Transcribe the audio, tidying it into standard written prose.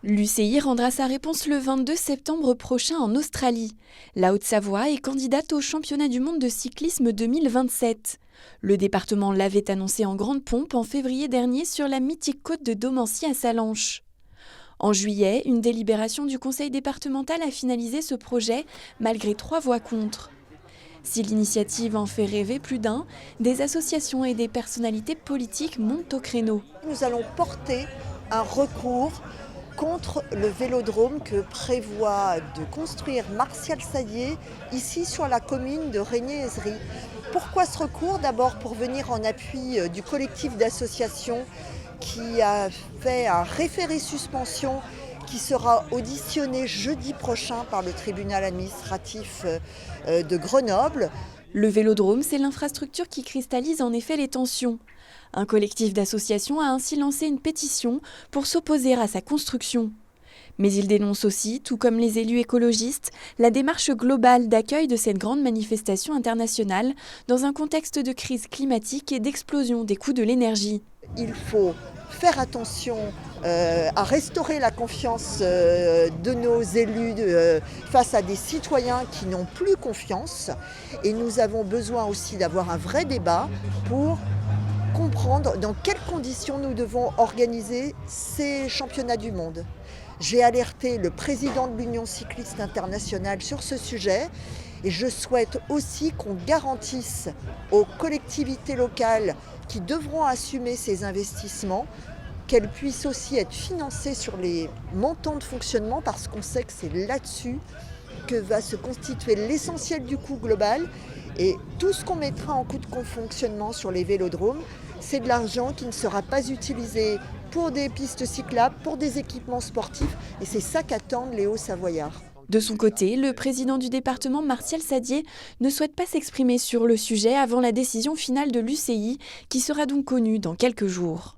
L'UCI rendra sa réponse le 22 septembre prochain en Australie. La Haute-Savoie est candidate au championnat du monde de cyclisme 2027. Le département l'avait annoncé en grande pompe en février dernier sur la mythique côte de Domancy à Sallanches. En juillet, une délibération du conseil départemental a finalisé ce projet malgré 3 voix contre. Si l'initiative en fait rêver plus d'un, des associations et des personnalités politiques montent au créneau. Nous allons porter un recours contre le vélodrome que prévoit de construire Martial Saddier ici sur la commune de Régnier-Aizery. Pourquoi ce recours? D'abord pour venir en appui du collectif d'associations qui a fait un référé suspension qui sera auditionné jeudi prochain par le tribunal administratif de Grenoble. Le vélodrome, c'est l'infrastructure qui cristallise en effet les tensions. Un collectif d'associations a ainsi lancé une pétition pour s'opposer à sa construction. Mais il dénonce aussi, tout comme les élus écologistes, la démarche globale d'accueil de cette grande manifestation internationale dans un contexte de crise climatique et d'explosion des coûts de l'énergie. Il faut faire attention à restaurer la confiance de nos élus face à des citoyens qui n'ont plus confiance. Et nous avons besoin aussi d'avoir un vrai débat pour comprendre dans quelles conditions nous devons organiser ces championnats du monde. J'ai alerté le président de l'Union cycliste internationale sur ce sujet et je souhaite aussi qu'on garantisse aux collectivités locales qui devront assumer ces investissements qu'elles puissent aussi être financées sur les montants de fonctionnement parce qu'on sait que c'est là-dessus que va se constituer l'essentiel du coût global. Et tout ce qu'on mettra en coût de fonctionnement sur les vélodromes, c'est de l'argent qui ne sera pas utilisé pour des pistes cyclables, pour des équipements sportifs. Et c'est ça qu'attendent les Hauts-Savoyards. De son côté, le président du département, Martial Saddier, ne souhaite pas s'exprimer sur le sujet avant la décision finale de l'UCI, qui sera donc connue dans quelques jours.